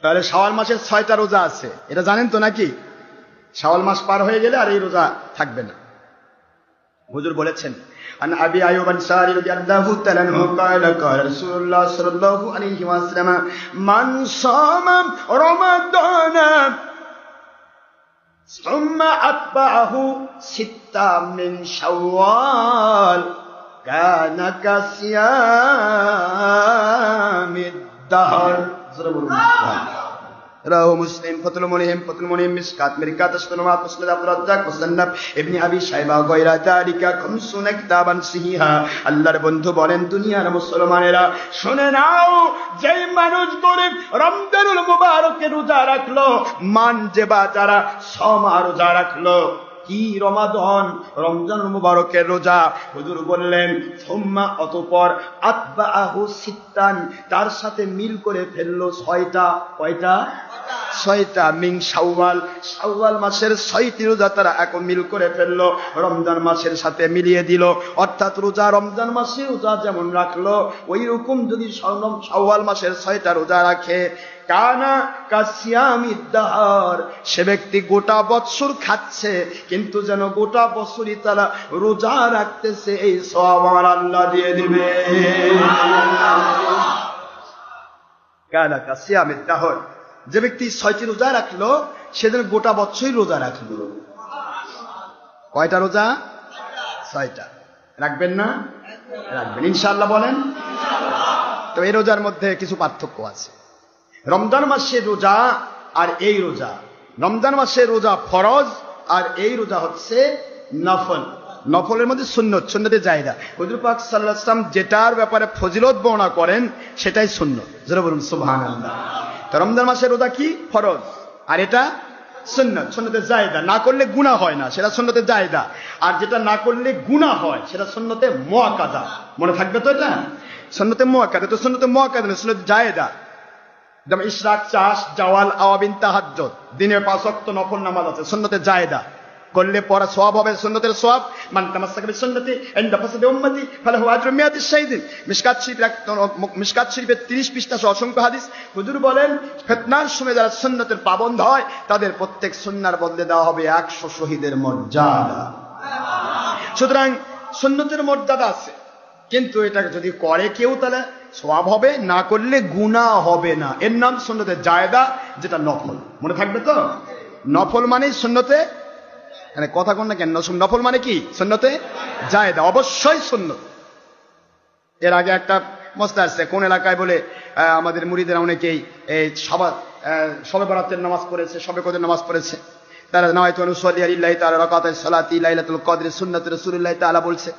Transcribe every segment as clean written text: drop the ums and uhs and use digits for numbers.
তাহলে শাওয়াল মাসের 6টা রোজা আছে, এটা জানেন তো নাকি? শাওয়াল মাস পার হয়ে গেলে আর এই রোজা থাকবে না। হুজুর বলেছেন, আন আবি আইয়ুব আনসারী রাদিয়াল্লাহু তাআলা আনহু قال قال رسول الله صلى الله عليه وسلم من صام رمضان ثم أتبعه 6 من شوال كان كصيام الدهر। রাহু মুসলিম, ফাতুল মুনিম মিসকাত মিরকাত আশতানুমাত মুসনাদ আব্দুর রাজ্জাক মুসান্নাফ ইবনে আবি শাইবা গায়রা তারিকা খামসুনা কিতাবান সিহিহা। আল্লাহর বন্ধু বলেন, দুনিয়ার মুসলমানেরা শুনে নাও, যেই মানুষ গরিব রমজানুল মুবারকে রোজা রাখলো, মান যেবা যারা সমা রোজা রাখলো, কি রমজানুল মুবারকের রোজা। হুজুর বললেন, সুম্মা অতঃপর আতবাহু সিত্তান, তার সাথে মিল করে ফেললো 6টা। কয়টা? 6টা। মিন শাওয়াল, শাওয়াল মাসের 6টি রোজা তারা এখন মিল করে ফেললো, রমজান মাসের সাথে মিলিয়ে দিল। অর্থাৎ রোজা রমজান মাসে রোজা যেমন রাখলো, ওই রকম যদি শাওয়াল মাসের 6টা রোজা রাখে, কানা কাসিয়ামিদ দাহর, সে ব্যক্তি গোটা বছর খাচ্ছে কিন্তু যেন গোটা বছরই তারা রোজা রাখতেছে, এই সওয়াব আমার আল্লাহ দিয়ে দিবে। কানা কাসিয়ামিদ দাহর, যে ব্যক্তি 6টি রোজা রাখলো সে যেন গোটা বছরই রোজা রাখলো। কয়টা রোজা? 6টা। রাখবেন না? রাখবেন ইনশাআল্লাহ, বলেন। তো এই রোজার মধ্যে কিছু পার্থক্য আছে। রমজান মাসের রোজা আর এই রোজা, রমজান মাসের রোজা ফরজ আর এই রোজা হচ্ছে নফল। নফলের মধ্যে সুন্নত, সুন্নতে জায়েদা। হুজুর পাক সাল্লাল্লাহু আলাইহি ওয়াসাল্লাম যেটার ব্যাপারে ফজিলত বর্ণনা করেন সেটাই সুন্নত। যারা বলুন সুবহানাল্লাহ। তো রমজান মাসের রোজা কি? ফরজ, আর এটা সুন্নত, সুন্নতে জায়েদা। না করলে গুনাহ হয় না, সেটা সুন্নতে জায়েদা। আর যেটা না করলে গুনাহ হয় সেটা সুন্নতে মুআক্কাদা। মনে থাকবে তো এটা? সুন্নতে মুআক্কাদা। তো সুন্নতে মুআক্কাদা না, সুন্নতে জায়েদা। যেমন ইশরাক, চাষ, জাওয়াল, আওয়াবিন, তাহাজ্জুদ, দিনে 5 ওয়াক্ত নফল নামাজ আছে, সুন্নতে জায়েদা। করলে পড়া সওয়াব হবে, সুন্নতের সওয়াব। মান তামাসসাকা বিসুন্নতি ইনদা ফাসাদি উম্মতি ফালাহু আজরু মিয়াতি শাহীদিন। মিশকাত শরীফের 30 পৃষ্ঠা সহ অসংখ্য হাদিস। হুজুর বলেন, ফিতনার সময় যারা সুন্নতের পাবন্ধ হয় তাদের প্রত্যেক সুন্নাহর বদলে দেওয়া হবে 100 শহীদের মর্যাদা। সুতরাং সুন্নতের মর্যাদা আছে, কিন্তু এটা যদি করে কেউ তাহলে সওয়াব হবে, না করলে গুনাহ হবে না। এর নাম সুন্নতে জায়েদা, যেটা নফল। মনে থাকবে তো? নফল মানে সুন্নতে, মানে কথা কোন না কেন, নফল মানে কি? সুন্নতে জায়েদা, অবশ্যই সুন্নত। এর আগে একটা মসলা আসছে, কোন এলাকায় বলে আমাদের মুরিদের অনেকেই এই শবে বরাতের নামাজ পড়েছে, শবে কদরের নামাজ পড়েছে। তারা নাওয়াইতু আন উসাল্লি লিল্লাহি তাআলা রাকাতাস সালাতি লাইলাতুল কদর সুন্নাতুর রাসূলুল্লাহ তাআলা বলছে।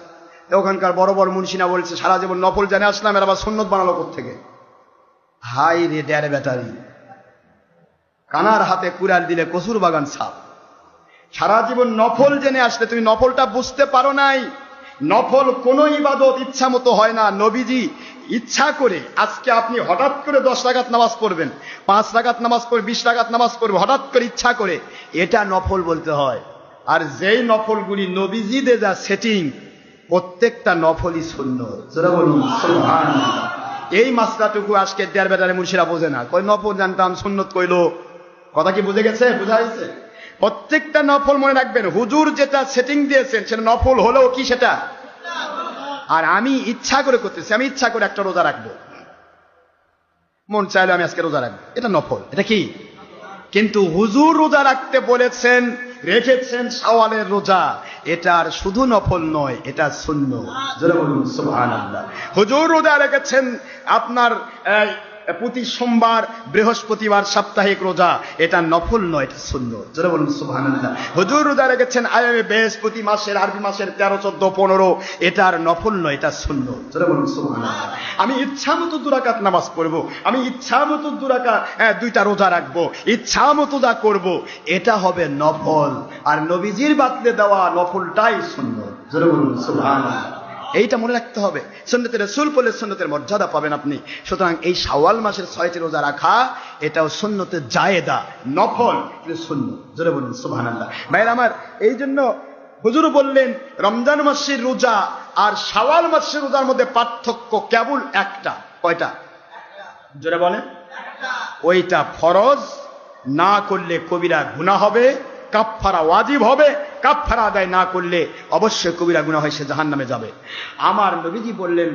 ওখানকার বড় বড় মুন্সিনা বলছে, সারা জীবন নফল জানে আসলাম, এর আবার সুন্নত বানালো কোত্থেকে? হাই রে ড্যারে ব্যাটারি, কানার হাতে কুড়াল দিলে কসুর বাগান সাপ। সারা জীবন নফল জেনে আসলে তুমি নফলটা বুঝতে পারো নাই। নফল কোন ইবাদত ইচ্ছা মতো হয় না। নবীজি ইচ্ছা করে, আজকে আপনি হঠাৎ করে 10 রাকাত নামাজ পড়বেন, 5 রাকাত নামাজ পড়বে, 20 রাকাত নামাজ পড়বে, হঠাৎ করে ইচ্ছা করে, এটা নফল বলতে হয়। আর যেই নফলগুলি নবীজি দে যা সেটিং, প্রত্যেকটা নফলই সুন্নত। যারা বলুন সুবহানাল্লাহ। এই মাসলাটুকু আজকে দেড় বেটারে মুর্শিরা বোঝে না। কই নফল জানতাম, সুন্নত কইলো। কথা কি বুঝে গেছে? বুঝা হয়েছে? প্রত্যেকটা নফল মনে রাখবেন, হুজুর যেটা সেটিং দিয়েছেন সেটা নফল হলেও কি সেটা। আর আমি ইচ্ছা করে করতেছি, আমি ইচ্ছা করে একটা রোজা রাখবো, মন চাইলে আমি আজকে রোজা রাখবো, এটা নফল। এটা কি? কিন্তু হুজুর রোজা রাখতে বলেছেন, রেখেছেন শাওয়ালের রোজা, এটার শুধু নফল নয়, এটা সুন্নাত। যারা বলুন সুবহানাল্লাহ। হুজুর রোজা রেখেছেন আপনার প্রতি সোমবার, বৃহস্পতিবার সাপ্তাহিক রোজা, এটা নফল নয়, এটা সুন্নাত। যারা বলুন সুবহানাল্লাহ। হুজুর রোজা রেখেছেন আইয়ামে বেশ, প্রতি মাসের, আরবি মাসের 13, 14, 15, এটার নফল নয়, এটা সুন্নাত। যারা বলুন সুবহানাল্লাহ। আমি ইচ্ছা মতো 2 রাকাত নামাজ পড়বো, আমি ইচ্ছা মতো 2 রাকাত 2টা রোজা রাখবো, ইচ্ছা মতো যা করবো, এটা হবে নফল। আর নবীজির বাতলে দেওয়া নফলটাই সুন্নাত। যারা বলুন সুবহানাল্লাহ। এইটা মনে রাখতে হবে। সুন্নতে রাসূল পড়লে সুন্নতের মর্যাদা পাবেন আপনি। সুতরাং এই শাওয়াল মাসের 6টি রোজা রাখা, এটাও সুন্নতে জায়েদা, নফল কিন্তু সুন্নাত। জোরে বলুন সুবহানাল্লাহ। ভাইরা আমার, এই জন্য হুজুর বললেন রমজান মাসের রোজা আর শাওয়াল মাসের রোজার মধ্যে পার্থক্য কেবল একটা। কয়টা? জোরে বলেন। ওইটা ফরজ, না করলে কবিরা গুনাহ হবে, কাফফারা ওয়াজিব হবে, কাফফারা আদায় না করলে অবশ্যই কবিরা গুনাহ হয়, সে জাহান্নামে যাবে। আমার নবীজি বললেন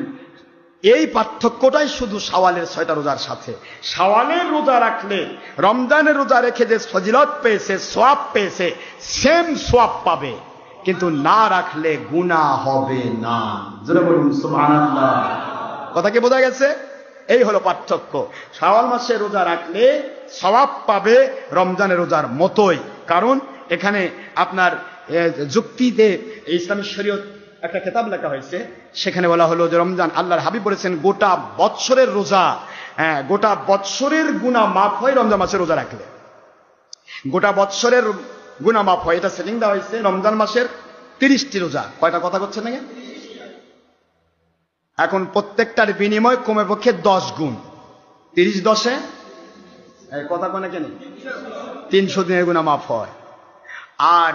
এই পার্থক্যটাই শুধু শাওয়ালের 6টা রোজার সাথে। শাওয়ালের রোজা রাখলে রমজানের রোজা রেখে যে ফজিলত পেয়েছে, সওয়াব পেয়েছে, সেম সওয়াব পাবে, কিন্তু না রাখলে গুনাহ হবে না। জোরে বলুন সুবহানাল্লাহ। কথা কি বোঝা গেছে? এই হলো পার্থক্য। শাওয়াল মাসে রোজা রাখলে সওয়াব পাবে রমজানের রোজার মতোই, কারণ এখানে আপনার যুক্তিতে ইসলামী শরীয়ত একটা কিতাব লেখা হয়েছে, সেখানে বলা হলো যে রমজান, আল্লাহর হাবিব বলেছেন গোটা বৎসরের রোজা, গোটা বৎসরের গুনাহ মাফ হয় রমজান মাসে রোজা রাখলে। গোটা বৎসরের গুনাহ মাফ হয়, এটা সেটিং দেওয়া হয়েছে রমজান মাসের 30টি রোজা। কয়টা কথা করছেন নাকি? এখন প্রত্যেকটার বিনিময় কমে পক্ষে 10 গুণ। 30 10 কথা কোনে কেন 300 দিনের গুনাহ মাফ হয়। আর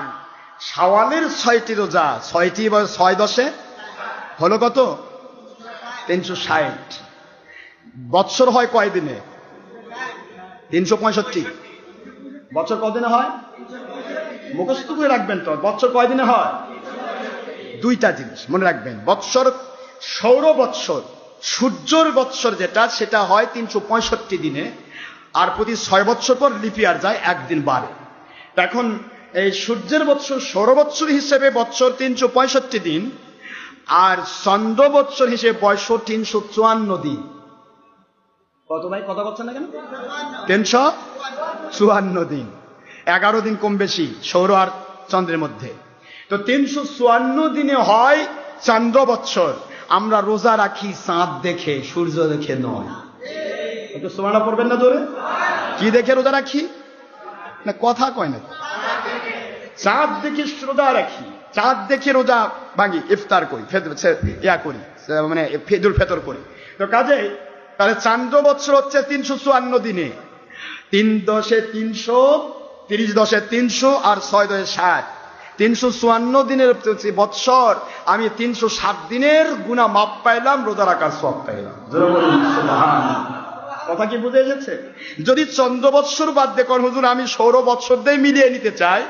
শাওয়ালের 6টি রোজা, 6টি 6 10 হলো কত? 360। বৎসর হয় কয় দিনে? 365। বছর কদিনে হয়? মুখস্থ করে রাখবেন তো, বৎসর কয় দিনে হয়? 2টা জিনিস মনে রাখবেন। বৎসর সৌর বৎসর, সূর্যর বৎসর যেটা, সেটা হয় 365 দিনে, আর প্রতি 6 বৎসর পর লিপিয়ার যায়, একদিন বাড়ে। এখন এই সূর্যের বৎসর সৌর বৎসর হিসেবে বৎসর 365 দিন, আর চন্দ্র বৎসর হিসেবে বয়স 354 দিন। কত ভাই কথা বলছেন না কেন? 354 দিন, 11 দিন কম বেশি সৌর আর চন্দ্রের মধ্যে। তো 354 দিনে হয় চন্দ্র বৎসর। আমরা রোজা রাখি চাঁদ দেখে, সূর্য দেখে নয়। একটু সুবহানাল্লাহ পড়বেন না জোরে? কি দেখে রোজা রাখি? না কথা কয় না, চাঁদ দেখে রোজা রাখি, চাঁদ দেখে রোজা ভাঙি, ইফতার করি, করি, মানে ঈদুল ফিতর করি। তো কাজে তাহলে চন্দ্র বৎসর হচ্ছে 354 দিনে, 3 10 300, 30 10 300, আর 6 10 60। 354 দিনের বৎসর আমি 360 দিনের গুনাহ মাপ পাইলাম, রোজা রাখার সওয়াব পাইলাম। জোরে বলুন সুবহানাল্লাহ। কথা কি বুঝে গেছে? যদি চন্দ্র বৎসর বাদ দিয়ে কোন হুজুর আমি সৌর বৎসর দিয়ে মিলিয়ে নিতে চাই,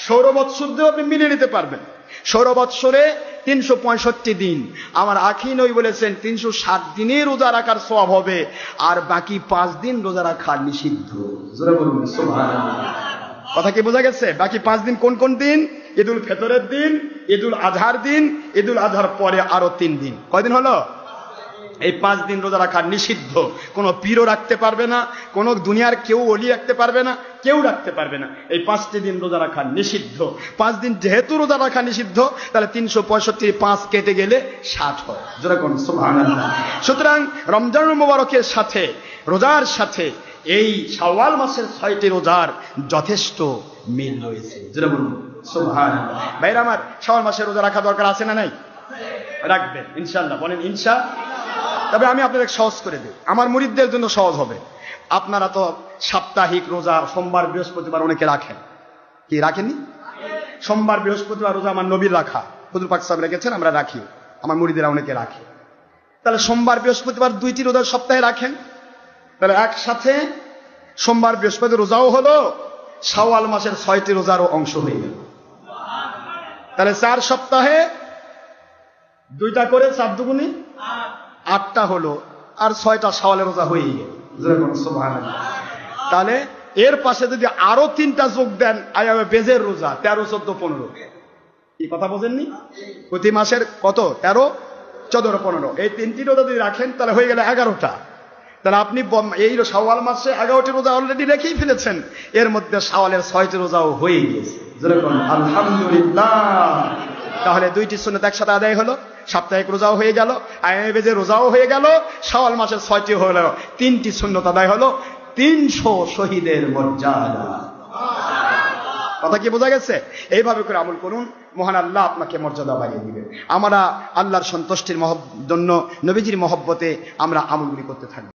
সৌর বৎসর দিয়ে আপনি মিলিয়ে নিতে পারবেন। সৌর বৎসরে 365 দিন, আমার আখি নবী বলেছেন 360 দিনে রোজা রাখার সওয়াব হবে, আর বাকি 5 দিন রোজা রাখা নিষিদ্ধ। জোরে বলুন সুবহানাল্লাহ। কথা কি বোঝা গেছে? বাকি 5 দিন কোন কোন দিন? ঈদুল ফিতরের দিন, ঈদুল আজহার দিন, ঈদুল আজহার পরে আরো 3 দিন। কয়দিন হলো? এই 5 দিন রোজা রাখা নিষিদ্ধ। কোনো পীরও রাখতে পারবে না, কোন দুনিয়ার কেউ ওলি রাখতে পারবে না, কেউ রাখতে পারবে না। এই 5টি দিন রোজা রাখা নিষিদ্ধ। 5 দিন যেহেতু রোজা রাখা নিষিদ্ধ, তাহলে 365 5 কেটে গেলে 60 হয়। জোরে কোন সুবহানাল্লাহ। সুতরাং রমজান মুবারকের সাথে, রোজার সাথে এই শাওয়াল মাসের 6টি রোজার যথেষ্ট মিল রয়েছে। জোরে বলুন সুবহানাল্লাহ। ভাইরা আমার, শাওয়াল মাসের রোজা রাখা দরকার আছে না নাই? রাখবেন ইনশাআল্লাহ, বলেন ইনশাআল্লাহ। তবে আমি আপনাদের সহজ করে দিই, আমার মুরিদদের জন্য সহজ হবে। আপনারা তো সাপ্তাহিক রোজা সোমবার বৃহস্পতিবার অনেকে রাখেন, কি রাখেননি? সোমবার বৃহস্পতিবার রোজা আমার নবীর রাখা, হুজুর পাক সাহেব রেখেছেন, আমরা রাখি, আমার মুরিদেরা অনেকে রাখে। তাহলে সোমবার বৃহস্পতিবার 2টি রোজা সপ্তাহে রাখেন, তাহলে একসাথে সোমবার বৃহস্পতি রোজাও হলো, শাওয়াল মাসের 6টি রোজারও অংশ হয়ে গেল। তাহলে 4 সপ্তাহে 2টা করে 4 দুগুণে 8টা হলো, আর 6টা শাওয়ালের রোজা হয়ে গেল। সুবহানাল্লাহ। তাহলে এর পাশে যদি আরো 3টা যোগ দেন, আয়ামে বেজের রোজা 13 14 15। এই কথা বোঝেননি? প্রতি মাসের কত? 13 14 15। এই 3টি রোজা যদি রাখেন তাহলে হয়ে গেল 11টা। তাহলে আপনি এই শাওয়াল মাসে 11টি রোজা অলরেডি রেখেই ফেলেছেন, এর মধ্যে শাওয়ালের 6টি রোজাও হয়ে গেছে। যেরকম আলহামদুলিল্লাহ। তাহলে 2টি সুন্নাত একসাথে আদায় হলো, সাপ্তাহিক রোজাও হয়ে গেল, আয়ামে বেজের রোজাও হয়ে গেল, শাওয়াল মাসের 6টি হলো, 3টি সুন্নাত আদায় হলো, 300 শহীদের মর্যাদা। কথা কি বোঝা গেছে? এইভাবে করে আমল করুন, মহান আল্লাহ আপনাকে মর্যাদা বাড়িয়ে দিবেন। আমরা আল্লাহর সন্তুষ্টির জন্য নবীজির মহব্বতে আমরা আমলগুলি করতে থাকবো।